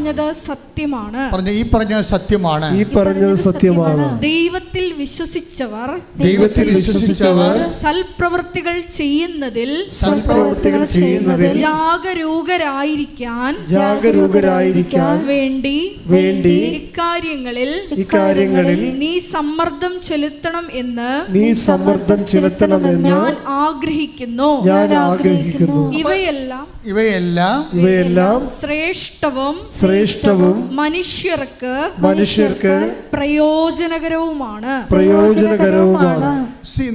പറഞ്ഞത് സത്യമാണ്. ഈ പറഞ്ഞത് സത്യമാണ്. ദൈവത്തിൽ വിശ്വസിച്ചവർ സൽപ്രവൃത്തികൾ ചെയ്യുന്നതിൽ ജാഗരൂകരായിരിക്കാൻ വേണ്ടി ഇക്കാര്യങ്ങളിൽ നീ സമ്മർദ്ദം ചെലുത്തണം എന്ന് ഞാൻ ആഗ്രഹിക്കുന്നു. ഇവയെല്ലാം ശ്രേഷ്ഠവും മനുഷ്യർക്ക് പ്രയോജനകരവുമാണ്.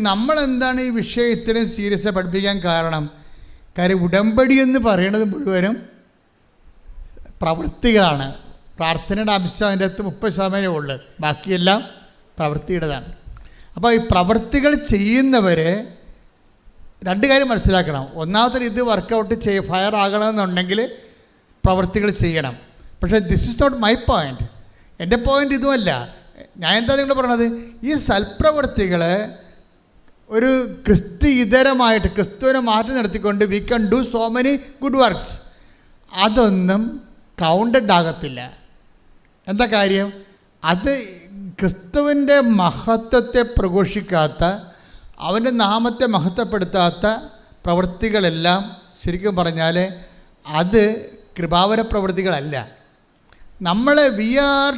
നമ്മൾ എന്താണ് ഈ വിഷയം ഇത്രയും സീരിയസ് പഠിപ്പിക്കാൻ കാരണം ഉടമ്പടി എന്ന് പറയുന്നത് മുഴുവനും പ്രവൃത്തികളാണ്. പ്രാർത്ഥനയുടെ അംശം അതിൻ്റെ അകത്ത് 30% ഉള്ളു, ബാക്കിയെല്ലാം പ്രവൃത്തിയുടേതാണ്. അപ്പോൾ ഈ പ്രവൃത്തികൾ ചെയ്യുന്നവരെ രണ്ട് കാര്യം മനസ്സിലാക്കണം. ഒന്നാമത്തെ ഇത് വർക്കൗട്ട് ഫയർ ആകണമെന്നുണ്ടെങ്കിൽ പ്രവൃത്തികൾ ചെയ്യണം. പക്ഷേ this is not my point. എൻ്റെ പോയിൻ്റ് ഇതുമല്ല. ഞാൻ എന്താ നിങ്ങൾ പറയണത്, ഈ സൽപ്രവൃത്തികൾ ഒരു ക്രിസ്തുവിതരമായിട്ട് ക്രിസ്തുവിനെ മാറ്റി നിർത്തിക്കൊണ്ട് വി കൺ do so many good works, അതൊന്നും കൗണ്ടഡ് ആകത്തില്ല. എന്താ കാര്യം? അത് ക്രിസ്തുവിൻ്റെ മഹത്വത്തെ പ്രഘോഷിക്കാത്ത, അവൻ്റെ നാമത്തെ മഹത്വപ്പെടുത്താത്ത പ്രവൃത്തികളെല്ലാം ശരിക്കും പറഞ്ഞാൽ അത് കൃപാവര പ്രവൃത്തികളല്ല. We are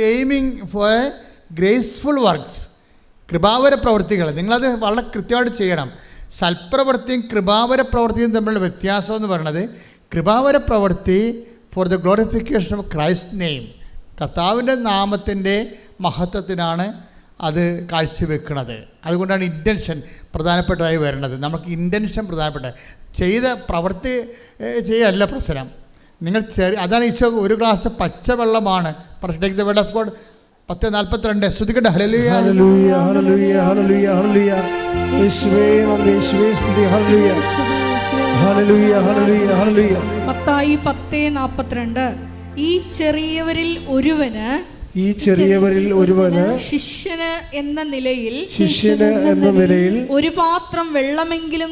aiming for graceful works, കൃപാവര പ്രവൃത്തികൾ. നിങ്ങളത് വളരെ കൃത്യമായിട്ട് ചെയ്യണം. സൽപ്രവൃത്തിയും കൃപാവര പ്രവൃത്തിയും തമ്മിലുള്ള വ്യത്യാസം എന്ന് പറയുന്നത്, കൃപാവര പ്രവൃത്തി for the glorification of Christ name, കർത്താവിൻ്റെ നാമത്തിൻ്റെ മഹത്വത്തിനാണ് അത് കാഴ്ചവെക്കുന്നത്. അതുകൊണ്ടാണ് ഇൻറ്റൻഷൻ പ്രധാനപ്പെട്ടതായി വരുന്നത്. നമുക്ക് ഇൻറ്റൻഷൻ പ്രധാനപ്പെട്ട, ചെയ്ത പ്രവൃത്തി ചെയ്യല്ല പ്രശ്നം. നിങ്ങൾ അതാണ് ഈശോ ഒരു ഗ്ലാസ് പച്ചവെള്ളമാണ്. Take the word of God 10:42 ശ്രുതിക്കട്ടെ. ഹല്ലേലൂയ ഹല്ലേലൂയ ഹല്ലേലൂയ ഹല്ലേലൂയ ഹല്ലേലൂയ യേശുവേ നന്ദി, യേശുവേ സ്തുതി. ഹല്ലേലൂയ ഹല്ലേലൂയ ഹല്ലേലൂയ ഹല്ലേലൂയ. മത്തായി 10:42 ഈ ചെറിയവരിൽ ഒരുവന് ശിഷ്യന് എന്ന നിലയിൽ ഒരു പാത്രം വെള്ളമെങ്കിലും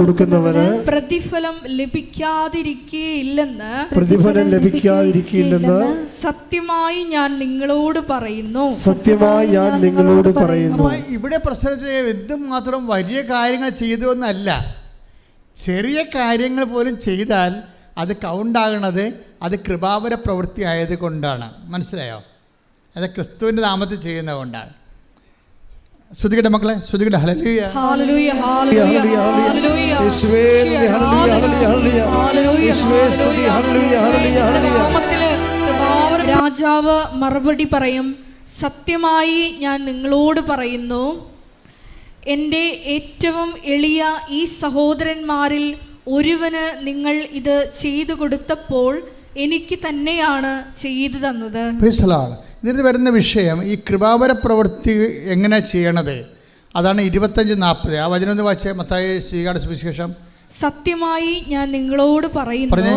കൊടുക്കുന്നവന് പ്രതിഫലം ലഭിക്കാതിരിക്കുകയില്ലെന്ന് സത്യമായി ഞാൻ നിങ്ങളോട് പറയുന്നു. ഇവിടെ പ്രശ്നം എന്തുമാത്രം വലിയ കാര്യങ്ങൾ ചെയ്തു എന്നല്ല, ചെറിയ കാര്യങ്ങൾ പോലും ചെയ്താൽ അത് കൗണ്ടാകണത് അത് കൃപാവര പ്രവൃത്തി ആയതുകൊണ്ടാണ്. മനസ്സിലായോ? അത് ക്രിസ്തുവിൻ്റെ നാമത്തിൽ ചെയ്യുന്നത് കൊണ്ടാണ്. ശ്രുതികട്ടെ മക്കളെ, ശ്രുതികട്ടെ. ഹല്ലേലൂയ ഹല്ലേലൂയ ഹല്ലേലൂയ ഹല്ലേലൂയ യേശുവേ ഹല്ലേലൂയ ഹല്ലേലൂയ യേശുവേ സ്തുതി. ഹല്ലേലൂയ ഹല്ലേലൂയ ഹല്ലേലൂയ. രാജാവ് മറുപടി പറയും, സത്യമായി ഞാൻ നിങ്ങളോട് പറയുന്നു, എൻ്റെ ഏറ്റവും എളിയ ഈ സഹോദരന്മാരിൽ ഒരുവന് നിങ്ങൾ ഇത് ചെയ്തു കൊടുത്തപ്പോൾ എനിക്ക് തന്നെയാണ് ചെയ്തു തന്നത്. ഇതിന് വരുന്ന വിഷയം ഈ കൃപാവര പ്രവൃത്തി എങ്ങനെ ചെയ്യണത്, അതാണ് 25-40. ആ വചനം ഒന്ന് വായിച്ചേ. മത്തായി സുവിശേഷം. സത്യമായി ഞാൻ നിങ്ങളോട് പറയുന്നു,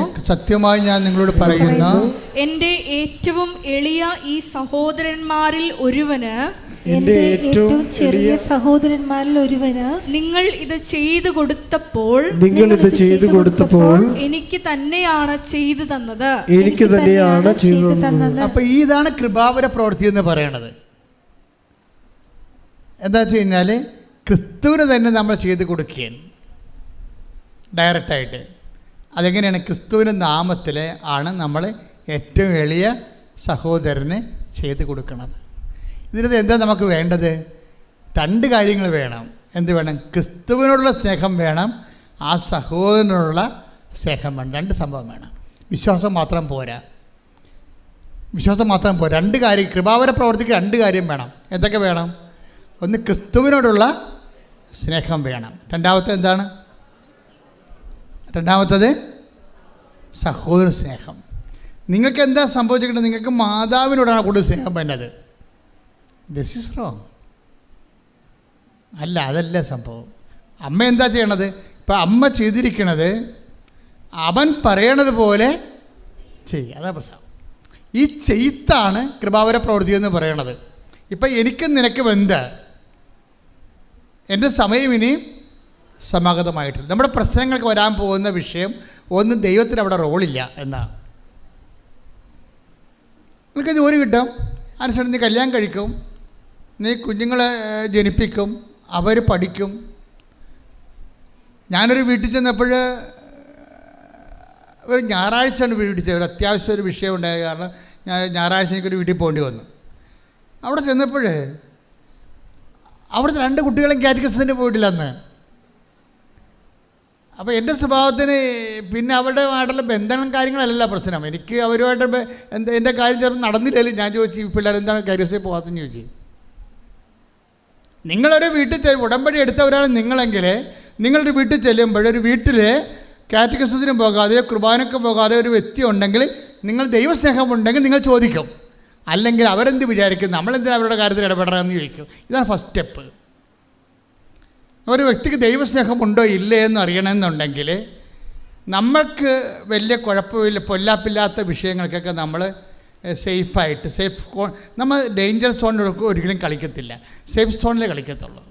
എൻ്റെ ഏറ്റവും എളിയ ഈ സഹോദരന്മാരിൽ ഒരുവന് നിങ്ങൾ ഇത് ചെയ്തു കൊടുത്തപ്പോൾ എനിക്ക് തന്നെയാണ് ചെയ്തു തന്നത്. അപ്പൊ ഇതാണ് കൃപാവര പ്രവൃത്തി എന്ന് പറയണത്. എന്താ വെച്ച് കഴിഞ്ഞാൽ ക്രിസ്തുവിന് തന്നെ നമ്മൾ ചെയ്ത് കൊടുക്കുകയാണ് ഡയറക്റ്റായിട്ട്. അതെങ്ങനെയാണ്? ക്രിസ്തുവിൻ്റെ നാമത്തിൽ ആണ് നമ്മൾ ഏറ്റവും എളിയ സഹോദരന് ചെയ്ത് കൊടുക്കുന്നത്. ഇതിനകത്ത് എന്താ നമുക്ക് വേണ്ടത്? രണ്ട് കാര്യങ്ങൾ വേണം. എന്ത് വേണം? ക്രിസ്തുവിനോടുള്ള സ്നേഹം വേണം, ആ സഹോദരനോടുള്ള സ്നേഹം വേണം. രണ്ട് സംഭവം വേണം. വിശ്വാസം മാത്രം പോരാ. രണ്ട് കാര്യം, കൃപാവര പ്രവർത്തിക്ക് രണ്ട് കാര്യം വേണം. എന്തൊക്കെ വേണം? ഒന്ന് ക്രിസ്തുവിനോടുള്ള സ്നേഹം വേണം. രണ്ടാമത്തത് സഹോദര സ്നേഹം. നിങ്ങൾക്ക് എന്താ സംഭവിച്ചിട്ടുണ്ട്? നിങ്ങൾക്ക് മാതാവിനോടാണ് കൂടുതൽ സ്നേഹം വേണ്ടത്. This is wrong. അതല്ല സംഭവം. അമ്മ എന്താ ചെയ്യണത്? ഇപ്പം അമ്മ ചെയ്തിരിക്കണത് അവൻ പറയണത് പോലെ ചെയ്യുക. അതാ പ്രശ്നം. ഈ ചെയ്ത്താണ് കൃപാവര പ്രവൃത്തി എന്ന് പറയണത്. ഇപ്പം എനിക്കും നിനക്കും എന്താ, എൻ്റെ സമയം ഇനി സമാഗതമായിട്ടില്ല. നമ്മുടെ പ്രശ്നങ്ങൾക്ക് വരാൻ പോകുന്ന വിഷയം ഒന്ന് ദൈവത്തിന് അവിടെ റോളില്ല എന്നാണ്. നിനക്ക് ജോലി കിട്ടും, അതിനുശേഷം നീ കല്യാണം കഴിക്കും, നീ കുഞ്ഞുങ്ങളെ ജനിപ്പിക്കും, അവർ പഠിക്കും. ഞാനൊരു വീട്ടിൽ ചെന്നപ്പോൾ ഒരു ഞായറാഴ്ചയാണ് വീട്ടിൽ ചെന്നത്. ഒരു അത്യാവശ്യം ഒരു വിഷയം ഉണ്ടായ കാരണം ഞായറാഴ്ച എനിക്കൊരു വീട്ടിൽ പോകേണ്ടി വന്നു. അവിടെ ചെന്നപ്പോൾ അവിടുത്തെ 2 കുട്ടികളും കാറ്റഗിസത്തിന് പോയിട്ടില്ല അന്ന്. അപ്പോൾ എൻ്റെ സ്വഭാവത്തിന് പിന്നെ അവരുടെമായിട്ടുള്ള ബന്ധങ്ങളും കാര്യങ്ങളല്ല പ്രശ്നം. എനിക്ക് അവരുമായിട്ട് എൻ്റെ കാര്യം ചിലപ്പോൾ നടന്നില്ലല്ലോ. ഞാൻ ചോദിച്ചു, ഈ പിള്ളേർ എന്താണ് കാറ്റഗിസിൽ പോകാത്തെന്ന് ചോദിച്ചു. നിങ്ങളൊരു വീട്ടിൽ ഉടമ്പടി എടുത്തവരാണ് നിങ്ങളെങ്കിൽ നിങ്ങളൊരു വീട്ടിൽ ചെല്ലുമ്പോൾ ഒരു വീട്ടിൽ കാറ്റഗിസത്തിനും പോകാതെ കുർബാനയ്ക്ക് പോകാതെ ഒരു വ്യക്തി ഉണ്ടെങ്കിൽ നിങ്ങൾ ദൈവസ്നേഹമുണ്ടെങ്കിൽ നിങ്ങൾ ചോദിക്കും. അല്ലെങ്കിൽ അവരെന്ത് വിചാരിക്കും, നമ്മളെന്തിനാണ് അവരുടെ കാര്യത്തിൽ ഇടപെടണമെന്ന് ചോദിക്കും. ഇതാണ് ഫസ്റ്റ് സ്റ്റെപ്പ്. ഒരു വ്യക്തിക്ക് ദൈവസ്നേഹമുണ്ടോ ഇല്ലേ എന്ന് അറിയണമെന്നുണ്ടെങ്കിൽ നമ്മൾക്ക് വലിയ കുഴപ്പമില്ല, പൊല്ലാപ്പില്ലാത്ത വിഷയങ്ങൾക്കൊക്കെ നമ്മൾ സേഫായിട്ട് നമ്മൾ ഡേഞ്ചർ സോണിൽ ഒരിക്കലും കളിക്കത്തില്ല, സേഫ് സോണിലേ കളിക്കത്തുള്ളൂ.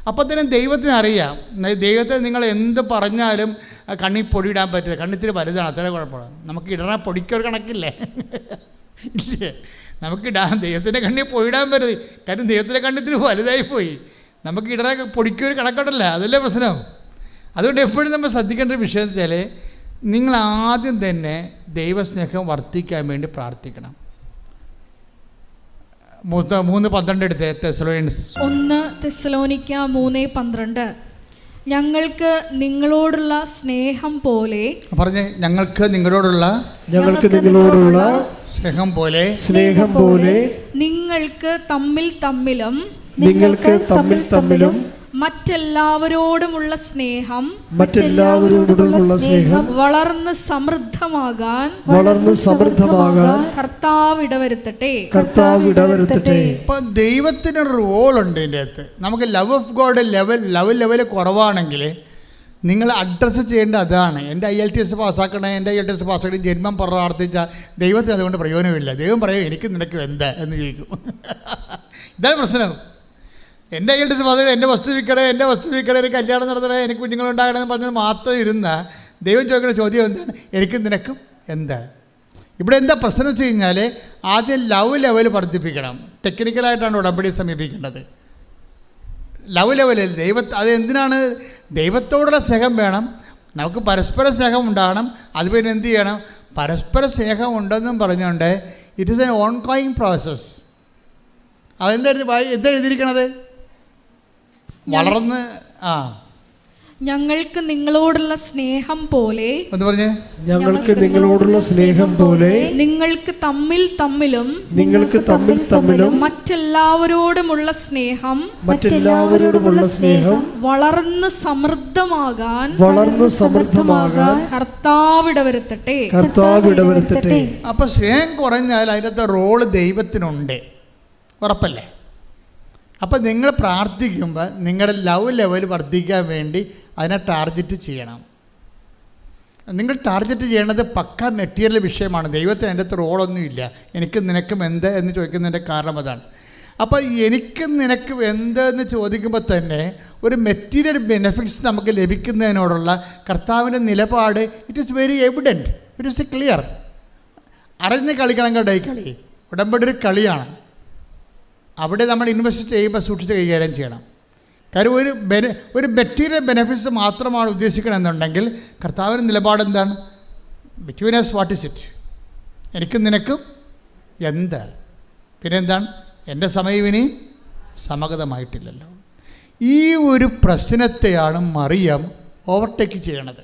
അപ്പോൾ തന്നെ ദൈവത്തിന് അറിയാം. ദൈവത്തിന് നിങ്ങൾ എന്ത് പറഞ്ഞാലും കണ്ണിൽ പൊടിയിടാൻ പറ്റില്ല. കണ്ണിത്തിരി വലുതാണ്, അത്ര കുഴപ്പമാണ്. നമുക്ക് ഇടണ പൊടിക്കൊരു കണക്കില്ലേ? ഇല്ലേ? നമുക്കിടാൻ ദൈവത്തിൻ്റെ കണ്ണിൽ പൊടിയിടാൻ പറ്റരുത്. കാര്യം ദൈവത്തിൻ്റെ കണ്ണിത്തിരി വലുതായിപ്പോയി. നമുക്ക് ഇടണ പൊടിക്കൊരു കണക്കുണ്ടല്ല, അതല്ലേ പ്രശ്നം. അതുകൊണ്ട് എപ്പോഴും നമ്മൾ ശ്രദ്ധിക്കേണ്ട ഒരു വിഷയം വെച്ചാൽ നിങ്ങൾ ആദ്യം തന്നെ ദൈവസ്നേഹം വർദ്ധിക്കാൻ വേണ്ടി പ്രാർത്ഥിക്കണം. 3:12 എടുത്ത് തെസ്സലോനിയൻസ് 1 തെസ്സലോനിക്ക 3:12 ഞങ്ങൾക്ക് നിങ്ങളോടുള്ള സ്നേഹം പോലെ പറഞ്ഞേ, ഞങ്ങൾക്ക് നിങ്ങളോടുള്ള സ്നേഹം പോലെ നിങ്ങൾക്ക് തമ്മിൽ തമ്മിലും മറ്റെല്ലാവരോടുമുള്ള സ്നേഹം വളർന്ന് സമൃദ്ധമാകാൻ കർത്താവ് ഇടവരുത്തട്ടെ. ഇപ്പം ദൈവത്തിന് റോളുണ്ട് ഇതിൻ്റെ അകത്ത്. നമുക്ക് ലവ് ഓഫ് ഗോഡ് ലെവൽ കുറവാണെങ്കിൽ നിങ്ങൾ അഡ്രസ്സ് ചെയ്യേണ്ട അതാണ്. എൻ്റെ IELTS പാസ്സാക്കണേ, എൻ്റെ IELTS പാസ്സാക്കി ജന്മം പ്രാർത്ഥിച്ചാൽ ദൈവത്തിന് അതുകൊണ്ട് പ്രയോജനമില്ല. ദൈവം പറയും എനിക്ക് നിനക്ക് എന്താ എന്ന് ചോദിക്കും. ഇതാണ് പ്രശ്നം. എൻ്റെ IELTS പാസ്സാക്കി എൻ്റെ വസ്തു വിൽക്കണേ, എനിക്ക് കല്യാണം നടത്തണേ, എനിക്ക് കുഞ്ഞുങ്ങളുണ്ടാകണമെന്ന് പറഞ്ഞാൽ മാത്രം ഇരുന്ന ദൈവം ചോദിക്കുന്ന ചോദ്യം എന്താണ്? എനിക്ക് നിനക്കും എന്താ? ഇവിടെ എന്താ പ്രശ്നം വെച്ച് കഴിഞ്ഞാൽ ആദ്യം ലവ് ലെവൽ വർദ്ധിപ്പിക്കണം. ടെക്നിക്കലായിട്ടാണ് ഉടമ്പടി സമീപിക്കേണ്ടത്. ലവ് ലെവലിൽ അത് എന്തിനാണ്? ദൈവത്തോടുള്ള സ്നേഹം വേണം, നമുക്ക് പരസ്പര സ്നേഹം ഉണ്ടാകണം. അത് പിന്നെ എന്ത് ചെയ്യണം? പരസ്പര സ്നേഹം ഉണ്ടെന്നും പറഞ്ഞുകൊണ്ട് it is N on going process. എന്താ എഴുതിയിരിക്കണത്? വളർന്ന് ഞങ്ങൾക്ക് നിങ്ങളോടുള്ള സ്നേഹം പോലെ നിങ്ങൾക്ക് തമ്മിൽ തമ്മിലും മറ്റെല്ലാവരോടുമുള്ള സ്നേഹം വളർന്ന് സമൃദ്ധമാകാൻ കർത്താവ് ഇടവരുത്തട്ടെ. അപ്പൊ സ്നേഹം കുറഞ്ഞാൽ അതിനകത്ത് റോള് ദൈവത്തിനുണ്ട്, ഉറപ്പല്ലേ? അപ്പം നിങ്ങൾ പ്രാർത്ഥിക്കുമ്പോൾ നിങ്ങളുടെ ലവ് ലെവൽ വർദ്ധിക്കാൻ വേണ്ടി അതിനെ ടാർഗറ്റ് ചെയ്യണം. നിങ്ങൾ ടാർഗറ്റ് ചെയ്യേണ്ടത് പക്ക മെറ്റീരിയൽ വിഷയമാണ്. ദൈവത്തിന് അതിൻ്റെ അകത്ത് റോളൊന്നുമില്ല. എനിക്ക് നിനക്കും എന്ത് എന്ന് ചോദിക്കുന്നതിൻ്റെ കാരണം അതാണ്. അപ്പോൾ എനിക്ക് നിനക്ക് എന്ത് എന്ന് ചോദിക്കുമ്പോൾ തന്നെ ഒരു മെറ്റീരിയൽ ബെനിഫിറ്റ്സ് നമുക്ക് ലഭിക്കുന്നതിനോടുള്ള കർത്താവിൻ്റെ നിലപാട് it is very evident, it is clear. അറിഞ്ഞ് കളിക്കണം കേട്ടോ. ഈ കളി ഉടമ്പടി ഒരു കളിയാണ്. അവിടെ നമ്മൾ ഇൻവെസ്റ്റ് ചെയ്യുമ്പോൾ സൂക്ഷിച്ച് കൈകാര്യം ചെയ്യണം. കാര്യം ഒരു മെറ്റീരിയൽ ബെനിഫിറ്റ്സ് മാത്രമാണ് ഉദ്ദേശിക്കണമെന്നുണ്ടെങ്കിൽ കർത്താവിൻ്റെ നിലപാട് എന്താണ്? Between us what is it? എനിക്കും നിനക്കും എന്താ? പിന്നെ എന്താണ്? എൻ്റെ സമയം ഇനിയും സമഗതമായിട്ടില്ലല്ലോ. ഈ ഒരു പ്രശ്നത്തെയാണ് മറിയം ഓവർടേക്ക് ചെയ്യണത്.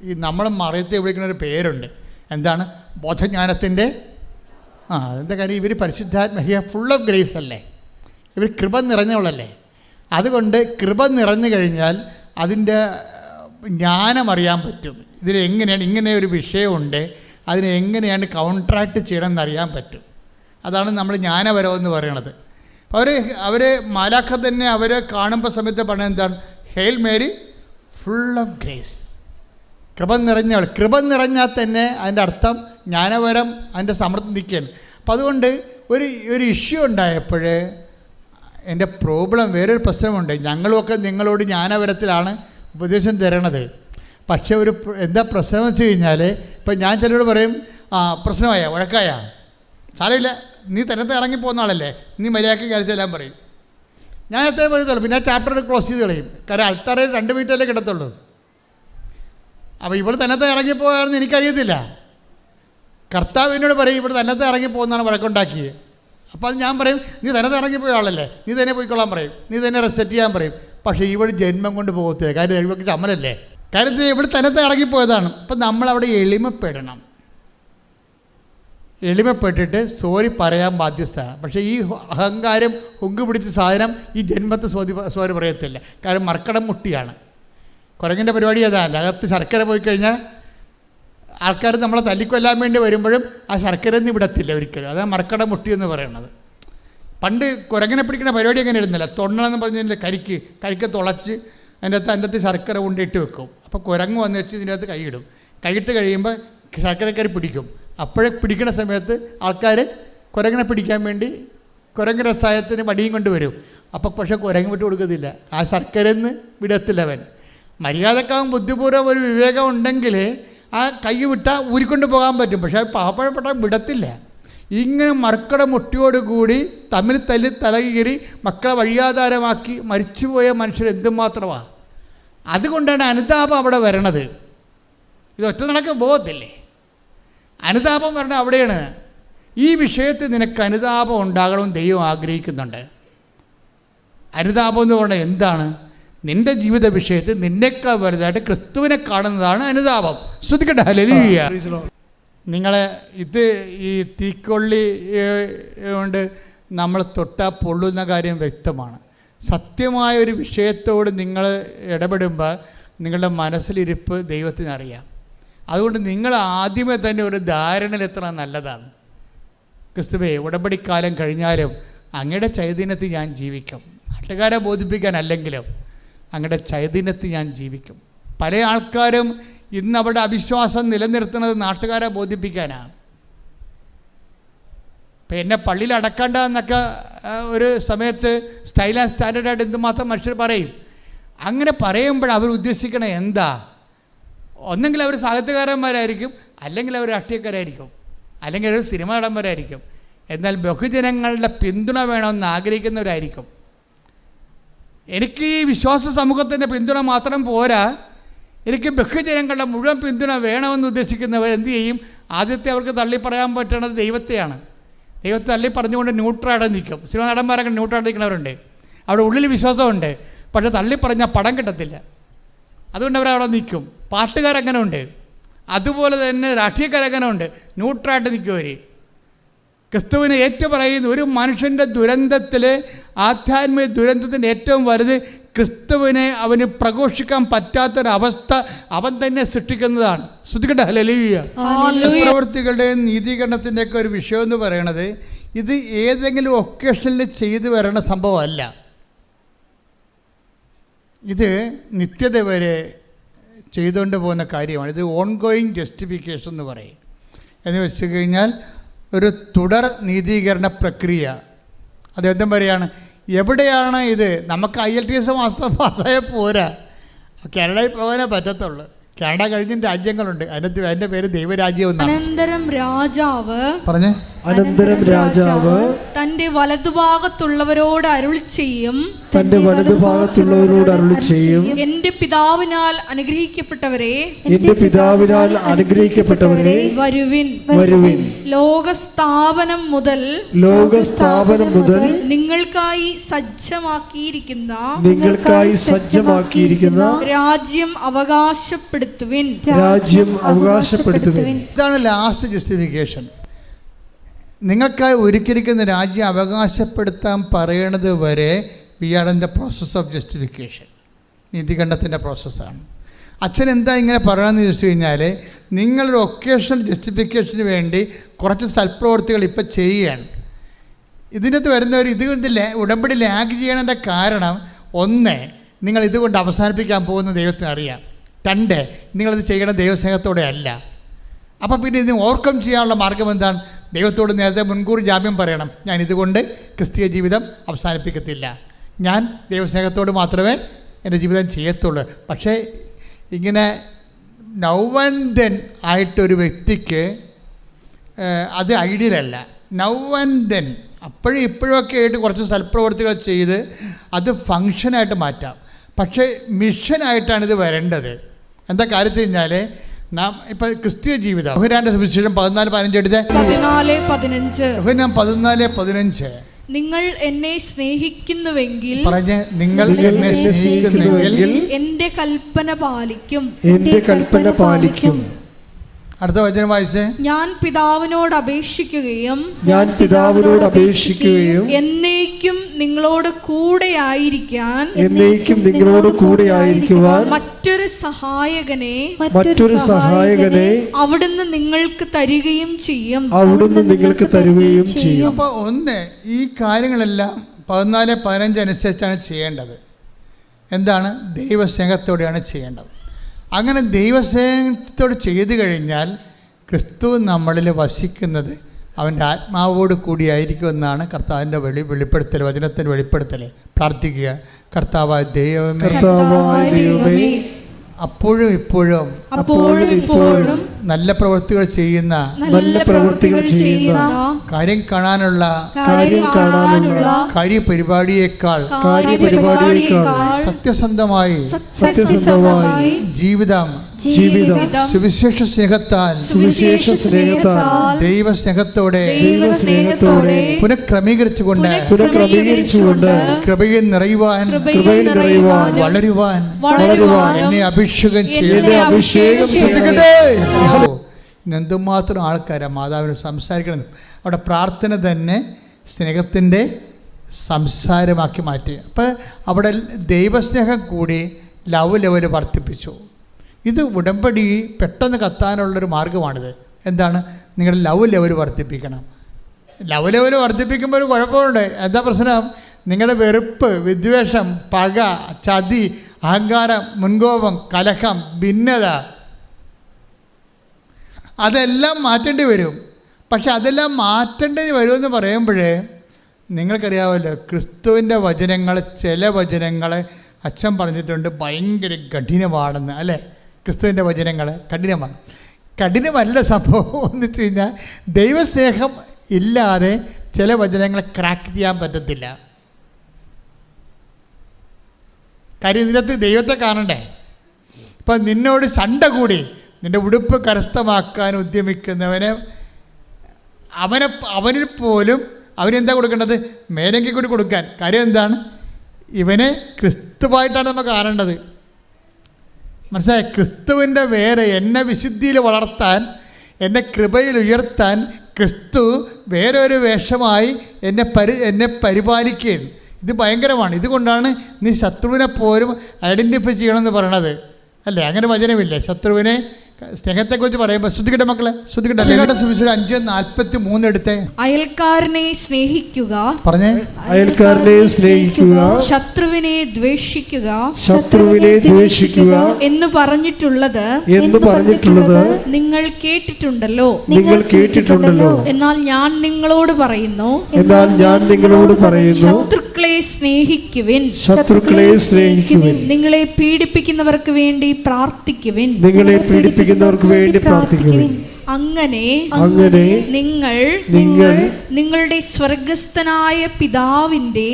ഈ നമ്മൾ മറിയത്തെ വിളിക്കുന്ന ഒരു പേരുണ്ട്. എന്താണ്? ബോധജ്ഞാനത്തിൻ്റെ എന്താ കാര്യം? ഇവർ പരിശുദ്ധാത്മ ഫുൾ ഓഫ് ഗ്രേസ് അല്ലേ, ഇവർ കൃപ നിറഞ്ഞവളല്ലേ. അതുകൊണ്ട് കൃപ നിറഞ്ഞു കഴിഞ്ഞാൽ അതിൻ്റെ ജ്ഞാനം അറിയാൻ പറ്റും. ഇതിലെങ്ങനെയാണ് ഇങ്ങനെ ഒരു വിഷയമുണ്ട്, അതിനെ എങ്ങനെയാണ് കൗൺട്രാക്ട് ചെയ്യണമെന്ന് അറിയാൻ പറ്റും. അതാണ് നമ്മൾ ജ്ഞാനപരം എന്ന് പറയണത്. അപ്പോൾ അവർ മാലാഖ തന്നെ അവരെ കാണുമ്പോൾ സമയത്ത് പറഞ്ഞത് എന്താണ്? Hail Mary full of grace, കൃപ നിറഞ്ഞവൾ. കൃപ നിറഞ്ഞാൽ തന്നെ അതിൻ്റെ അർത്ഥം ജ്ഞാനപരം അതിൻ്റെ സമൃദ്ധി നിൽക്കുകയാണ്. അപ്പം അതുകൊണ്ട് ഒരു ഇഷ്യൂ ഉണ്ടായപ്പോൾ എൻ്റെ പ്രോബ്ലം വേറൊരു പ്രശ്നമുണ്ട്. ഞങ്ങളുമൊക്കെ നിങ്ങളോട് ജ്ഞാനപരത്തിലാണ് ഉപദേശം തരണത്. പക്ഷേ എന്താ പ്രശ്നം എന്ന് വെച്ച് കഴിഞ്ഞാൽ, ഇപ്പം ഞാൻ ചിലരോട് പറയും, പ്രശ്നമായ വഴക്കായ സാരമില്ല, നീ തന്നത്തെ ഇറങ്ങിപ്പോകുന്ന ആളല്ലേ, നീ മര്യാദയ്ക്ക് കഴിച്ചെല്ലാം പറയും. ഞാൻ എത്രയും പറയത്തുള്ളൂ, പിന്നെ ആ ചാപ്റ്റർ ക്ലോസ് ചെയ്ത് കളയും. കാരണം അൾത്താറയിൽ 2 മിനിറ്റല്ലേ കിടത്തുള്ളൂ. അപ്പോൾ ഇവിടെ തന്നത്തെ ഇറങ്ങിപ്പോയാണെന്ന് എനിക്കറിയത്തില്ല. കർത്താവ് എന്നോട് പറയും ഇവിടെ തന്നത്തെ ഇറങ്ങിപ്പോകുന്നതാണ് വഴക്കുണ്ടാക്കിയത്. അപ്പോൾ അത് ഞാൻ പറയും, നീ തന്നത്തെ ഇറങ്ങിപ്പോയ ആളല്ലേ, നീ തന്നെ പോയിക്കൊള്ളാൻ പറയും, നീ തന്നെ റെസെറ്റ് ചെയ്യാൻ പറയും. പക്ഷേ ഇവിടെ ജന്മം കൊണ്ട് പോകത്തില്ല. കാര്യം ഇവർക്ക് ചമ്മലല്ലേ. കാര്യത്തിൽ ഇവിടെ തന്നത്തെ ഇറങ്ങിപ്പോയതാണ്. അപ്പം നമ്മളവിടെ എളിമപ്പെടണം. എളിമപ്പെട്ടിട്ട് സോറി പറയാൻ ബാധ്യസ്ഥമാണ്. പക്ഷേ ഈ അഹങ്കാരം ഹുങ്ക് പിടിച്ച സാധനം ഈ ജന്മത്തെ സോറി പറയത്തില്ല. കാരണം മർക്കടം മുട്ടിയാണ്. കുരങ്ങിൻ്റെ പരിപാടി അതല്ല. അകത്ത് ശർക്കര പോയി കഴിഞ്ഞാൽ ആൾക്കാർ നമ്മളെ തല്ലിക്കൊല്ലാൻ വേണ്ടി വരുമ്പോഴും ആ ശർക്കര ഒന്നും വിടത്തില്ല ഒരിക്കലും. അതാണ് മർക്കടം മുട്ടി എന്ന് പറയുന്നത്. പണ്ട് കുരങ്ങനെ പിടിക്കുന്ന പരിപാടി അങ്ങനെ ഇരുന്നില്ല. തൊണ്ണെന്ന് പറഞ്ഞതിൻ്റെ കരിക്ക് തുളച്ച് അതിൻ്റെ അകത്ത് ശർക്കര കൊണ്ടിട്ട് വെക്കും. അപ്പോൾ കുരങ്ങ് വന്ന് വെച്ച് ഇതിൻ്റെ അകത്ത് കൈയിടും. കൈയിട്ട് കഴിയുമ്പോൾ ശർക്കരക്കരി പിടിക്കും. അപ്പോഴേ പിടിക്കുന്ന സമയത്ത് ആൾക്കാർ കുരങ്ങനെ പിടിക്കാൻ വേണ്ടി കുരങ്ങ് രസായത്തിന് വടിയും കൊണ്ട് വരും. അപ്പോൾ പക്ഷേ കുരങ്ങ് വിട്ട് കൊടുക്കത്തില്ല. ആ ശർക്കരന്ന് വിടത്തില്ല അവൻ. മര്യാദക്കാവും ബുദ്ധിപൂർവ്വം ഒരു വിവേകം ഉണ്ടെങ്കിൽ ആ കൈ വിട്ടാൽ ഊരിക്കൊണ്ട് പോകാൻ പറ്റും. പക്ഷേ പാവപ്പെട്ട വിടത്തില്ല. ഇങ്ങനെ മർക്കട മുട്ടിയോടുകൂടി തമ്മിൽ തല്ലി തലകീറി മക്കളെ വഴിയാധാരമാക്കി മരിച്ചുപോയ മനുഷ്യർ എന്തുമാത്രമാണ്. അതുകൊണ്ടാണ് അനുതാപം അവിടെ വരണത്. ഇത് ഒറ്റ നടക്ക് പോകത്തില്ലേ. അനുതാപം വരണത് അവിടെയാണ്. ഈ വിഷയത്തിൽ നിനക്ക് അനുതാപം ഉണ്ടാകണമെന്ന് ദൈവം ആഗ്രഹിക്കുന്നുണ്ട്. അനുതാപം എന്ന് പറഞ്ഞാൽ എന്താണ്? നിൻ്റെ ജീവിത വിഷയത്തിൽ നിന്നേക്കാൾ വലുതായിട്ട് ക്രിസ്തുവിനെ കാണുന്നതാണ് അനുതാപം. ശ്രദ്ധിക്കട്ടെ. ഹല്ലേലൂയ. നിങ്ങളെ ഈ തീക്കൊള്ളി കൊണ്ട് നമ്മൾ തൊട്ടാൽ പൊള്ളുന്ന കാര്യം വ്യക്തമാണ്. സത്യമായൊരു വിഷയത്തോട് നിങ്ങൾ ഇടപെടുമ്പോൾ നിങ്ങളുടെ മനസ്സിലിരിപ്പ് ദൈവത്തിനറിയാം. അതുകൊണ്ട് നിങ്ങൾ ആദ്യമേ തന്നെ ഒരു ധാരണയിലെത്തണം നല്ലതാണ്. ക്രിസ്തുവേ, ഉടമ്പടിക്കാലം കഴിഞ്ഞാലും അങ്ങയുടെ ചൈതന്യത്തിൽ ഞാൻ ജീവിക്കും. നാട്ടുകാരെ ബോധിപ്പിക്കാനല്ലെങ്കിലും അങ്ങയുടെ ചൈതന്യത്തിൽ ഞാൻ ജീവിക്കും. പല ആൾക്കാരും ഇന്ന് അവിടെ അവിശ്വാസം നിലനിർത്തുന്നത് നാട്ടുകാരെ ബോധിപ്പിക്കാനാണ്. ഇപ്പം എന്നെ പള്ളിയിൽ അടക്കണ്ട എന്നൊക്കെ ഒരു സമയത്ത് സ്റ്റൈൽ ആൻഡ് സ്റ്റാൻഡേർഡായിട്ട് എന്തുമാത്രം മനുഷ്യർ പറയും. അങ്ങനെ പറയുമ്പോൾ അവർ ഉദ്ദേശിക്കണ എന്താ? ഒന്നെങ്കിൽ അവർ സാഹിത്യകാരന്മാരായിരിക്കും, അല്ലെങ്കിൽ അവർ രാഷ്ട്രീയക്കാരായിരിക്കും, അല്ലെങ്കിൽ അവർ സിനിമ നടന്മാരായിരിക്കും. എന്നാൽ ബഹുജനങ്ങളുടെ പിന്തുണ വേണമെന്ന് ആഗ്രഹിക്കുന്നവരായിരിക്കും. എനിക്ക് ഈ വിശ്വാസ സമൂഹത്തിൻ്റെ പിന്തുണ മാത്രം പോരാ, എനിക്ക് ബഹുജനങ്ങളുടെ മുഴുവൻ പിന്തുണ വേണമെന്ന് ഉദ്ദേശിക്കുന്നവർ എന്തു ചെയ്യും? ആദ്യത്തെ അവർക്ക് തള്ളി പറയാൻ പറ്റുന്നത് ദൈവത്തെയാണ്. ദൈവത്തെ തള്ളി പറഞ്ഞുകൊണ്ട് ന്യൂട്രലായിട്ട് നിൽക്കും. സിനിമ നടന്മാരൊക്കെ ന്യൂട്രലായിട്ട് നിൽക്കുന്നവരുണ്ട്. അവിടെ ഉള്ളിൽ വിശ്വാസമുണ്ട്, പക്ഷേ തള്ളി പറഞ്ഞാൽ പടം കിട്ടത്തില്ല. അതുകൊണ്ട് അവരവിടെ നിൽക്കും. പാട്ടുകാരങ്ങനെ ഉണ്ട്, അതുപോലെ തന്നെ രാഷ്ട്രീയക്കാരങ്ങനെ ഉണ്ട്, ന്യൂട്രലായിട്ട് നിൽക്കും അവർ. ക്രിസ്തുവിനെ ഏറ്റുപറയുന്ന ഒരു മനുഷ്യൻ്റെ ദുരന്തത്തിൽ, ആധ്യാത്മിക ദുരന്തത്തിൻ്റെ ഏറ്റവും വലുത് ക്രിസ്തുവിനെ അവന് പ്രഘോഷിക്കാൻ പറ്റാത്തൊരവസ്ഥ അവൻ തന്നെ സൃഷ്ടിക്കുന്നതാണ്. ശ്രദ്ധിക്കട്ടെ. ഹല്ലേലൂയ. പ്രവൃത്തികളുടെയും നീതീകരണത്തിൻ്റെയൊക്കെ ഒരു വിഷയം എന്ന് പറയണത് ഇത് ഏതെങ്കിലും ഒക്കേഷനിൽ ചെയ്തു വരണ സംഭവമല്ല. ഇത് നിത്യത വരെ ചെയ്തുകൊണ്ട് പോകുന്ന കാര്യമാണ്. ഇത് ഓൺഗോയിങ് ജസ്റ്റിഫിക്കേഷൻ എന്ന് പറയും. എന്ന് വെച്ച് കഴിഞ്ഞാൽ ഒരു തുടർ നീതീകരണ പ്രക്രിയ. അതെന്തും പറയുകയാണ്. എവിടെയാണ് ഇത്? നമുക്ക് IELTS പാസ്സായ പോരാ, കാനഡയിൽ പോകാനേ പറ്റത്തുള്ളൂ. കാനഡ കഴിഞ്ഞ രാജ്യങ്ങളുണ്ട്, അതിൻ്റെ പേര് ദൈവരാജ്യം എന്നാണ്. അനന്തരം രാജാവ് തന്റെ വലതുഭാഗത്തുള്ളവരോട് അരുളി ചെയ്യും, എന്റെ പിതാവിനാൽ അനുഗ്രഹിക്കപ്പെട്ടവരെ വരുവിൻ. ലോകസ്ഥാപനം മുതൽ നിങ്ങൾക്കായി സജ്ജമാക്കിയിരിക്കുന്ന രാജ്യം അവകാശപ്പെടുത്തുവിൻ. ഇതാണ് ലാസ്റ്റ് ജസ്റ്റിഫിക്കേഷൻ. നിങ്ങൾക്കായി ഒരുക്കിയിരിക്കുന്ന രാജ്യം അവകാശപ്പെടുത്താൻ പറയണത് വരെ we are in the process of justification. നീതികണ്ഠത്തിൻ്റെ പ്രോസസ്സാണ്. അച്ഛൻ എന്താ ഇങ്ങനെ പറയണമെന്ന് ചോദിച്ചു കഴിഞ്ഞാൽ, നിങ്ങളൊരു ഒക്കേഷണൽ ജസ്റ്റിഫിക്കേഷന് വേണ്ടി കുറച്ച് സൽപ്രവൃത്തികൾ ഇപ്പം ചെയ്യുകയാണ്. ഇതിനകത്ത് വരുന്നവർ ഇതുകൊണ്ട് ഉടമ്പടി ലാഗ് ചെയ്യണതിൻ്റെ കാരണം, ഒന്ന്, നിങ്ങൾ ഇതുകൊണ്ട് അവസാനിപ്പിക്കാൻ പോകുന്ന ദൈവത്തിന് അറിയാം. രണ്ട്, നിങ്ങളിത് ചെയ്യണം ദൈവസ്നേഹത്തോടെ അല്ല. അപ്പോൾ പിന്നെ ഇതിന് ഓവർകം ചെയ്യാനുള്ള മാർഗം എന്താണ്? ദൈവത്തോട് നേരത്തെ മുൻകൂർ ജാമ്യം പറയണം. ഞാൻ ഇതുകൊണ്ട് ക്രിസ്തീയ ജീവിതം അവസാനിപ്പിക്കത്തില്ല, ഞാൻ ദൈവസ്നേഹത്തോട് മാത്രമേ എൻ്റെ ജീവിതം ചെയ്യത്തുള്ളൂ. പക്ഷേ ഇങ്ങനെ നൗ ആൻഡ് ദെൻ ആയിട്ടൊരു വ്യക്തിക്ക് അത് ഐഡിയലല്ല. നൗ ആൻഡ് ദെൻ, അപ്പോഴും ഇപ്പോഴൊക്കെ ആയിട്ട് കുറച്ച് സൽപ്രവർത്തികൾ ചെയ്ത് അത് ഫങ്ഷനായിട്ട് മാറ്റാം. പക്ഷേ മിഷനായിട്ടാണ് ഇത് വരേണ്ടത്. എന്താ കാര്യം വെച്ച് കഴിഞ്ഞാൽ, നാം ഇപ്പം ക്രിസ്തീയ ജീവിതം, യോഹന്നാന്റെ സുവിശേഷം 14:15 എടുത്ത്, 14:15 നിങ്ങൾ എന്നെ സ്നേഹിക്കുന്നുവെങ്കിൽ, പറഞ്ഞ്, നിങ്ങൾ എന്നെ സ്നേഹിക്കുന്നുവെങ്കിൽ എന്റെ കൽപ്പന പാലിക്കും. അടുത്ത വചനം വായിച്ചേ. ഞാൻ പിതാവിനോട് അപേക്ഷിക്കുകയും എന്നേക്കും നിങ്ങളോട് കൂടെ ആയിരിക്കാൻ മറ്റൊരു സഹായകനെ അവിടുന്ന് നിങ്ങൾക്ക് തരികയും ചെയ്യും. അപ്പോൾ ഒന്ന്, ഈ കാര്യങ്ങളെല്ലാം 14:15 അനുസരിച്ചാണ് ചെയ്യേണ്ടത്. എന്താണ്? ദൈവസ്നേഹത്തോടെയാണ് ചെയ്യേണ്ടത്. അങ്ങനെ ദൈവസ്നേഹത്തോട് ചെയ്തു കഴിഞ്ഞാൽ ക്രിസ്തു നമ്മളിൽ വസിക്കുന്നത് അവൻ്റെ ആത്മാവോട് കൂടിയായിരിക്കുമെന്നാണ് കർത്താവിൻ്റെ വെളിപ്പെടുത്തൽ, വചനത്തിൻ്റെ വെളിപ്പെടുത്തൽ. പ്രാർത്ഥിക്കുക, കർത്താവായ ദൈവമേ, അപ്പോഴും ഇപ്പോഴും നല്ല പ്രവൃത്തികൾ ചെയ്യുന്ന കാര്യം കാണാനുള്ള കാര്യപരിപാടിയേക്കാൾ സത്യസന്ധമായി ജീവിതം സുവിശേഷ സ്നേഹത്താൽ ദൈവസ്നേഹത്തോടെ പുനഃക്രമീകരിച്ചുകൊണ്ട് കൃപയിൽ നിറയുവാൻ വളരുവാൻ എന്നെ അഭിഷേകം ചെയ്യട്ടെ. എന്തുമാത്രം ആൾക്കാരാണ് മാതാവിന് സംസാരിക്കണം. അവിടെ പ്രാർത്ഥന തന്നെ സ്നേഹത്തിൻ്റെ സംസാരമാക്കി മാറ്റി. അപ്പോൾ അവിടെ ദൈവസ്നേഹം കൂടി ലവ് ലെവൽ വർദ്ധിപ്പിച്ചു. ഇത് ഉടമ്പടി പെട്ടെന്ന് കത്താനുള്ളൊരു മാർഗ്ഗമാണിത്. എന്താണ്? നിങ്ങളുടെ ലവ് ലെവൽ വർദ്ധിപ്പിക്കണം. ലവ് ലെവൽ വർദ്ധിപ്പിക്കുമ്പോൾ ഒരു കുഴപ്പമുണ്ട്. എന്താ പ്രശ്നം? നിങ്ങളുടെ വെറുപ്പ്, വിദ്വേഷം, പക, ചതി, അഹങ്കാരം, മുൻകോപം, കലഹം, ഭിന്നത, അതെല്ലാം മാറ്റേണ്ടി വരും. പക്ഷെ അതെല്ലാം മാറ്റേണ്ടി വരുമെന്ന് പറയുമ്പോഴേ നിങ്ങൾക്കറിയാമല്ലോ, ക്രിസ്തുവിൻ്റെ വചനങ്ങൾ, ചില വചനങ്ങൾ അച്ഛൻ പറഞ്ഞിട്ടുണ്ട് ഭയങ്കര കഠിനമാണെന്ന്, അല്ലേ? ക്രിസ്തുവിൻ്റെ വചനങ്ങൾ കഠിനമല്ല സംഭവം എന്ന് വെച്ച് കഴിഞ്ഞാൽ, ദൈവസ്നേഹം ഇല്ലാതെ ചില വചനങ്ങളെ ക്രാക്ക് ചെയ്യാൻ പറ്റത്തില്ല. കാര്യം ഇതിനകത്ത് ദൈവത്തെ കാണണ്ടേ. ഇപ്പം നിന്നോട് ചണ്ട കൂടി നിൻ്റെ ഉടുപ്പ് കരസ്ഥമാക്കാൻ ഉദ്യമിക്കുന്നവന് അവനിൽ പോലും അവനെന്താ കൊടുക്കേണ്ടത്? മേലെങ്കിൽ കൂടി കൊടുക്കാൻ. കാര്യം എന്താണ്? ഇവനെ ക്രിസ്തുവായിട്ടാണ് നമ്മൾ കാണേണ്ടത്. മനസ്സിലായി? ക്രിസ്തുവിൻ്റെ വേറെ എന്നെ വിശുദ്ധിയിൽ വളർത്താൻ, എന്നെ കൃപയിൽ ഉയർത്താൻ ക്രിസ്തു വേറെ ഒരു വേഷമായി എന്നെ പരിപാലിക്കുകയാണ്. ഇത് ഭയങ്കരമാണ്. ഇതുകൊണ്ടാണ് നീ ശത്രുവിനെ പോലും ഐഡൻറ്റിഫൈ ചെയ്യണമെന്ന് പറയണത്, അല്ലേ? അങ്ങനെ വചനമില്ലേ? ശത്രുവിനെ സ്നേഹത്തെക്കുറിച്ച് പറയുമ്പോൾ ശ്രദ്ധിക്കട്ടെ മക്കളെ, ശ്രദ്ധിക്കട്ടെ. 5:43 എടുത്തേ. അയൽക്കാരനെ സ്നേഹിക്കുക, പറഞ്ഞേ, അയൽക്കാരനെ സ്നേഹിക്കുക, ശത്രുവിനെ ദ്വേഷിക്കുക എന്ന് പറഞ്ഞിട്ടുള്ളത് നിങ്ങൾ കേട്ടിട്ടുണ്ടല്ലോ. എന്നാൽ ഞാൻ നിങ്ങളോട് പറയുന്നു, ശത്രുക്കളെ സ്നേഹിക്കുവിൻ, നിങ്ങളെ പീഡിപ്പിക്കുന്നവർക്ക് വേണ്ടി പ്രാർത്ഥിക്കുവിൻ, അങ്ങനെ നിങ്ങൾ നിങ്ങളുടെ സ്വർഗസ്ഥനായ പിതാവിന്റെ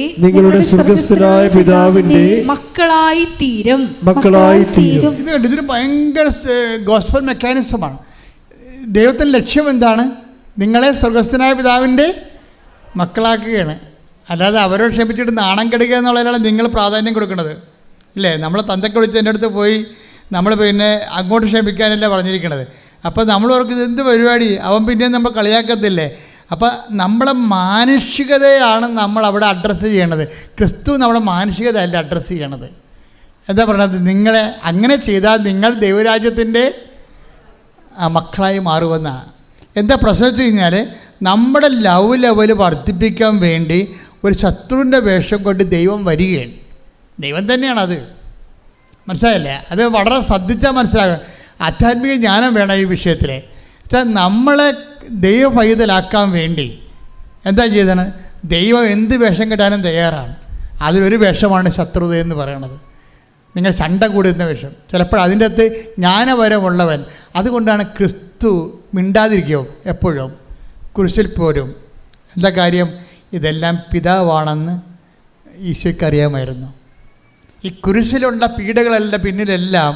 മക്കളായി തീരും. ഇത് കണ്ടു, ഇതൊരു ഭയങ്കര ഗോസ്പൽ മെക്കാനിസമാണ്. ദൈവത്തിൻ്റെ ലക്ഷ്യം എന്താണ്? നിങ്ങളെ സ്വർഗസ്ഥനായ പിതാവിൻ്റെ മക്കളാക്കുകയാണ്. അല്ലാതെ അവരോട് ക്ഷമിച്ചിട്ട് നാണം കെടുക്കുക എന്നുള്ളതിനാണ് നിങ്ങൾ പ്രാധാന്യം കൊടുക്കുന്നത്, ഇല്ലേ? നമ്മളെ തന്തയ്ക്ക് വിളിച്ച് എൻ്റെ അടുത്ത് പോയി നമ്മൾ പിന്നെ അങ്ങോട്ട് ക്ഷമിക്കാനല്ല പറഞ്ഞിരിക്കണത്. അപ്പോൾ നമ്മൾ ഓർക്കുന്നത് എന്ത് പരിപാടി, അവൻ പിന്നെയും നമ്മൾ കളിയാക്കത്തില്ലേ? അപ്പോൾ നമ്മളെ മാനുഷികതയാണ് നമ്മൾ അവിടെ അഡ്രസ്സ് ചെയ്യണത്. ക്രിസ്തു നമ്മുടെ മാനുഷികത അല്ല അഡ്രസ്സ് ചെയ്യണത്. എന്താ പറയണത്? നിങ്ങളെ അങ്ങനെ ചെയ്താൽ നിങ്ങൾ ദൈവരാജ്യത്തിൻ്റെ മക്കളായി മാറുമെന്നാണ്. എന്താ പ്രശ്നം വെച്ച് കഴിഞ്ഞാൽ, നമ്മുടെ ലവ് ലെവൽ വർദ്ധിപ്പിക്കാൻ വേണ്ടി ഒരു ശത്രുവിൻ്റെ വേഷം കൊണ്ട് ദൈവം വരികയാണ്. ദൈവം തന്നെയാണത്, മനസ്സിലായില്ലേ? അത് വളരെ ശ്രദ്ധിച്ചാൽ മനസ്സിലാകും. ആധ്യാത്മിക ജ്ഞാനം വേണം ഈ വിഷയത്തിൽ. നമ്മളെ ദൈവപൈതലാക്കാൻ വേണ്ടി എന്താ ചെയ്തത്? ദൈവം എന്ത് വേഷം കെട്ടാനും തയ്യാറാണ്. അതിലൊരു വേഷമാണ് ശത്രുത എന്ന് പറയണത്. നിങ്ങൾ ചണ്ട കൂടുന്ന വിഷം. ചിലപ്പോൾ അതിൻ്റെ അകത്ത് ജ്ഞാനപരമുള്ളവൻ. അതുകൊണ്ടാണ് ക്രിസ്തു മിണ്ടാതിരിക്കും എപ്പോഴും കുരിശിൽ പോരും. എന്താ കാര്യം? ഇതെല്ലാം പിതാവാണെന്ന് ഈശോയ്ക്ക് അറിയാമായിരുന്നു. ഈ കുരിശിലുള്ള പീഡകളെല്ലാം പിന്നിലെല്ലാം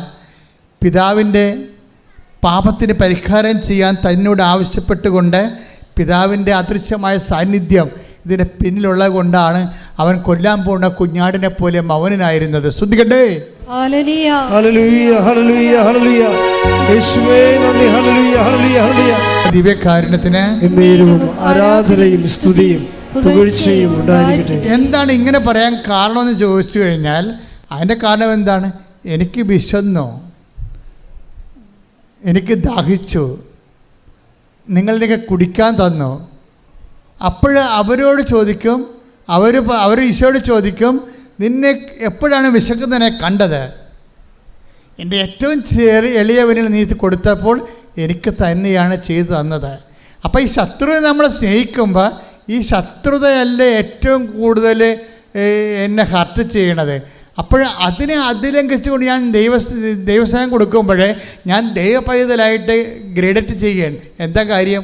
പിതാവിൻ്റെ പാപത്തിന് പരിഹാരം ചെയ്യാൻ തന്നോട് ആവശ്യപ്പെട്ടുകൊണ്ട് പിതാവിൻ്റെ അദൃശ്യമായ സാന്നിധ്യം ഇതിൻ്റെ പിന്നിലുള്ളത് കൊണ്ടാണ് അവൻ കൊല്ലാൻ പോകുന്ന കുഞ്ഞാടിനെ പോലെ മൗനനായിരുന്നത്. ശ്രദ്ധിക്കട്ടെ. ഹല്ലേലൂയ ഹല്ലേലൂയ ഹല്ലേലൂയ യേശുവേ നന്ദി. ഹല്ലേലൂയ ഹല്ലേലൂയ ഹല്ലേലൂയ. ദിവ്യകാരുണ്യത്തിന് എന്നേരവും ആരാധനയും സ്തുതിയും പുകഴ്ചയും ഉണ്ടായിരിക്കട്ടെ. എന്താണ് ഇങ്ങനെ പറയാൻ കാരണമെന്ന് ചോദിച്ചു കഴിഞ്ഞാൽ അതിൻ്റെ കാരണം എന്താണ്? എനിക്ക് വിശന്നു, എനിക്ക് ദാഹിച്ചു, നിങ്ങളിലേക്ക് കുടിക്കാൻ തന്നു. അപ്പോൾ അവരോട് ചോദിക്കും, അവർ ഈശോയോട് ചോദിക്കും, നിന്നെ എപ്പോഴാണ് വിശക്കുന്നതിനെ കണ്ടത്? എൻ്റെ ഏറ്റവും എളിയവനിൽ നീ കൊടുത്തപ്പോൾ എനിക്ക് തന്നെയാണ് ചെയ്തു തന്നത്. അപ്പോൾ ഈ ശത്രുവിനെ നമ്മൾ സ്നേഹിക്കുമ്പോൾ ഈ ശത്രുതയല്ല ഏറ്റവും കൂടുതൽ എന്നെ ഹർട്ട് ചെയ്യണത്. അപ്പോൾ അതിനെ അതിലംഘിച്ചുകൊണ്ട് ഞാൻ ദൈവസ്നേഹം കൊടുക്കുമ്പോൾ ഞാൻ ദൈവപൈതലായിട്ട് ഗ്രേഡറ്റ് ചെയ്യുകയാണ്. എന്താ കാര്യം?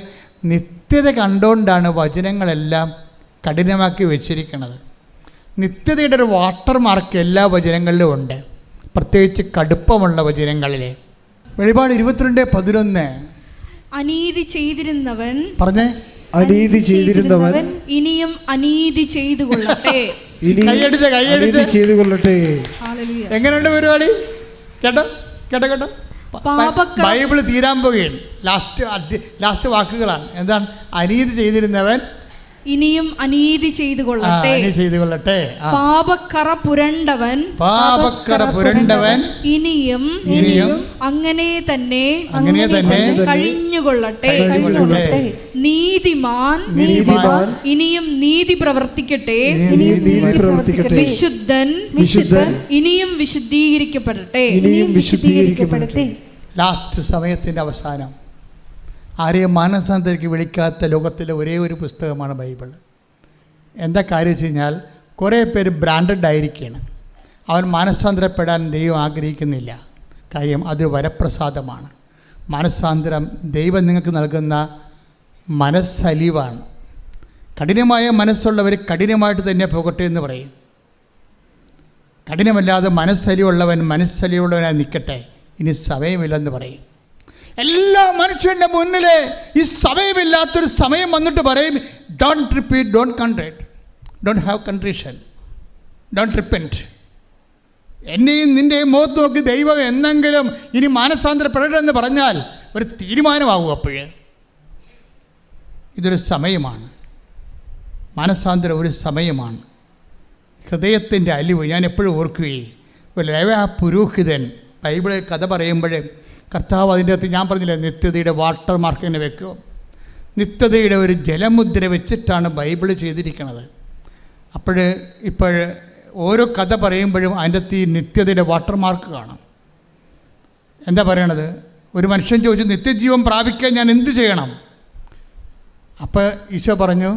നിത്യത കണ്ടുകൊണ്ടാണ് വചനങ്ങളെല്ലാം കഠിനമാക്കി വെച്ചിരിക്കുന്നത്. നിത്യതയുടെ ഒരു വാട്ടർ മാർക്ക് എല്ലാ വചനങ്ങളിലും ഉണ്ട്, പ്രത്യേകിച്ച് കടുപ്പമുള്ള വചനങ്ങളിൽ. വെളിപാട് 22:11 അനീതി ചെയ്തിരുന്നവൻ പറഞ്ഞേ, അനീതി ചെയ്തിരുന്നവൻ ഇനിയും അനീതി ചെയ്തു കൊള്ളട്ടെ. കൈയടിച്ച് ചെയ്തു കൊള്ളട്ടെ. എങ്ങനെയുണ്ട് പരിപാടി? കേട്ടോ കേട്ടോ കേട്ടോ. ബൈബിള് തീരാൻ പോകുകയാണ്. ലാസ്റ്റ് വാക്കുകളാണ്. എന്താണ്? അനീതി ചെയ്തിരുന്നവൻ ഇനിയും അനീതി ചെയ്തു കൊള്ളട്ടെ. പാപക്കറ പുരണ്ടവൻ ഇനിയും അങ്ങനെ തന്നെ കഴിഞ്ഞുകൊള്ളട്ടെ. നീതിമാൻ ഇനിയും നീതി പ്രവർത്തിക്കട്ടെ. വിശുദ്ധൻ ഇനിയും വിശുദ്ധീകരിക്കപ്പെടട്ടെ. ലാസ്റ്റ് സമയത്തിൻ്റെ അവസാനം ആരെയും മാനസാന്തരയ്ക്ക് വിളിക്കാത്ത ലോകത്തിലെ ഒരേ ഒരു പുസ്തകമാണ് ബൈബിൾ. എന്താ കാര്യം വെച്ച് കഴിഞ്ഞാൽ കുറേ പേര് ബ്രാൻഡഡ് ആയിരിക്കുകയാണ്. അവൻ മാനസാന്തരപ്പെടാൻ ദൈവം ആഗ്രഹിക്കുന്നില്ല. കാര്യം അത് വരപ്രസാദമാണ്. മാനസാന്തരം ദൈവം നിങ്ങൾക്ക് നൽകുന്ന മനസ്സലിവാണ്. കഠിനമായ മനസ്സുള്ളവർ കഠിനമായിട്ട് തന്നെ പോകട്ടെ എന്ന് പറയും. കഠിനമല്ലാതെ മനസ്സലിവുള്ളവൻ മനസ്സലിവുള്ളവനായി നിൽക്കട്ടെ, ഇനി സമയമില്ലെന്ന് പറയും. എല്ലാ മനുഷ്യരുടെ മുന്നിൽ ഈ സമയമില്ലാത്തൊരു സമയം വന്നിട്ട് പറയും, don't repeat, don't contrite, don't have contrition, don't repent. എന്നെയും നിൻ്റെയും മുഖത്ത് നോക്കി ദൈവം എന്നെങ്കിലും ഇനി മാനസാന്തരപ്പെടണമെന്ന് പറഞ്ഞാൽ ഒരു തീരുമാനമാകും. അപ്പോഴേ ഇതൊരു സമയമാണ്. മാനസാന്തരം ഒരു സമയമാണ്. ഹൃദയത്തിൻ്റെ അലിവ് ഞാൻ എപ്പോഴും ഓർക്കുകയും ഒരു പുരോഹിതൻ ബൈബിളിൽ കഥ പറയുമ്പോഴേ കർത്താവ് അതിൻ്റെ അകത്ത് ഞാൻ പറഞ്ഞില്ലേ, നിത്യതയുടെ വാട്ടർ മാർക്ക് തന്നെ വെക്കും. നിത്യതയുടെ ഒരു ജലമുദ്ര വെച്ചിട്ടാണ് ബൈബിൾ ചെയ്തിരിക്കുന്നത്. ഇപ്പോൾ ഓരോ കഥ പറയുമ്പോഴും അതിൻ്റെ അകത്ത് ഈ നിത്യതയുടെ വാട്ടർ മാർക്ക് കാണാം. എന്താ പറയണത്? ഒരു മനുഷ്യൻ ചോദിച്ചു, നിത്യജീവൻ പ്രാപിക്കാൻ ഞാൻ എന്ത് ചെയ്യണം? അപ്പോൾ ഈശോ പറഞ്ഞു,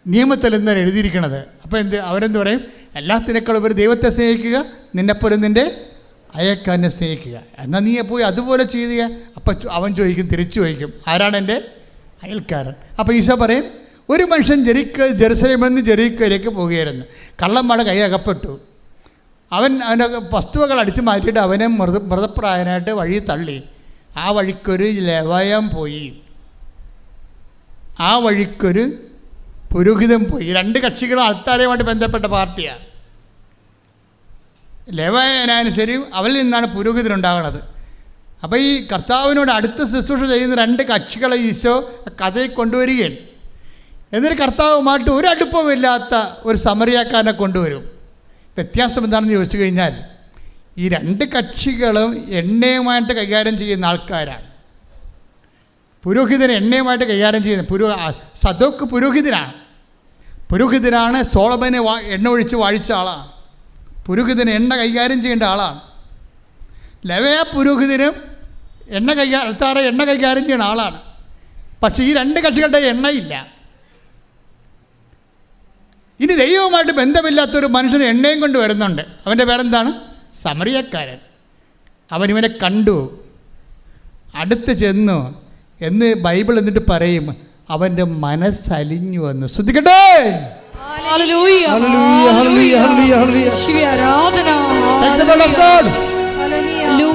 നിയമത്തിൽ എന്താണ് എഴുതിയിരിക്കണത്? അപ്പോൾ അവരെന്ത് പറയും? എല്ലാത്തിനേക്കാളും ഒരു ദൈവത്തെ സ്നേഹിക്കുക, നിന്നെപ്പോലും നിൻ്റെ അയൽക്കാരനെ സ്നേഹിക്കുക. എന്നാൽ നീ പോയി അതുപോലെ ചെയ്യുക. അപ്പം അവൻ ചോദിക്കും, തിരിച്ചു ചോദിക്കും, ആരാണ് എൻ്റെ അയൽക്കാരൻ? അപ്പോൾ ഈശോ പറയും, ഒരു മനുഷ്യൻ ജെറുസലേമിൽ നിന്ന് ജെറീക്കോയിലേക്ക് പോവുകയായിരുന്നു. കള്ളന്മാരുടെ കൈ അകപ്പെട്ടു. അവൻ്റെ വസ്തുവകൾ അടിച്ചു മാറ്റിയിട്ട് അവനെ മൃതപ്രായനായിട്ട് വഴി തള്ളി. ആ വഴിക്കൊരു ലെവയം പോയി, ആ വഴിക്കൊരു പുരോഹിതൻ പോയി. രണ്ട് കക്ഷികളും അൾത്താരയുമായിട്ട് ബന്ധപ്പെട്ട പാർട്ടിയാണ്. ലേവായനായാലും ശരി, അവരിൽ നിന്നാണ് പുരോഹിതനുണ്ടാകുന്നത്. അപ്പോൾ ഈ കർത്താവിനോട് അടുത്ത ശുശ്രൂഷ ചെയ്യുന്ന രണ്ട് കക്ഷികളെ ഈശോ കഥയിൽ കൊണ്ടുവരികയാണ്. എന്നിട്ട് കർത്താവുമായിട്ട് ഒരു അടുപ്പമില്ലാത്ത ഒരു സമറിയാക്കാരനെ കൊണ്ടുവരും. വ്യത്യാസം എന്താണെന്ന് ചോദിച്ചു കഴിഞ്ഞാൽ, ഈ രണ്ട് കക്ഷികളും എണ്ണയുമായിട്ട് കൈകാര്യം ചെയ്യുന്ന ആൾക്കാരാണ്. പുരോഹിതൻ എണ്ണയുമായിട്ട് കൈകാര്യം ചെയ്യുന്ന സദോക്ക് പുരോഹിതനാണ്. സോളമനെ എണ്ണ ഒഴിച്ച് വാഴിച്ച ആളാണ്. പുരോഹിതന് എണ്ണ കൈകാര്യം ചെയ്യേണ്ട ആളാണ്. ലെവയ പുരോഹിതനും അൾത്താറ എണ്ണ കൈകാര്യം ചെയ്യുന്ന ആളാണ്. പക്ഷേ ഈ രണ്ട് കക്ഷികളുടെ എണ്ണയില്ല. ഇനി ദൈവവുമായിട്ട് ബന്ധമില്ലാത്തൊരു മനുഷ്യന് എണ്ണയും കൊണ്ട് വരുന്നുണ്ട്. അവൻ്റെ പേരെന്താണ്? സമറിയക്കാരൻ. അവനിവനെ കണ്ടു, അടുത്ത് ചെന്നു എന്ന് ബൈബിൾ എന്നിട്ട് പറയും, അവൻ്റെ മനസ്സലിഞ്ഞു വന്നു. ശ്രദ്ധിക്കട്ടെ. ഹല്ലേലൂയ, ഹല്ലേലൂയ, ഹല്ലേലൂയ, ഹല്ലേലൂയ, ഹല്ലേലൂയ. യേശുവേ ആരാധന. Thank the Lord of God. Hallelujah.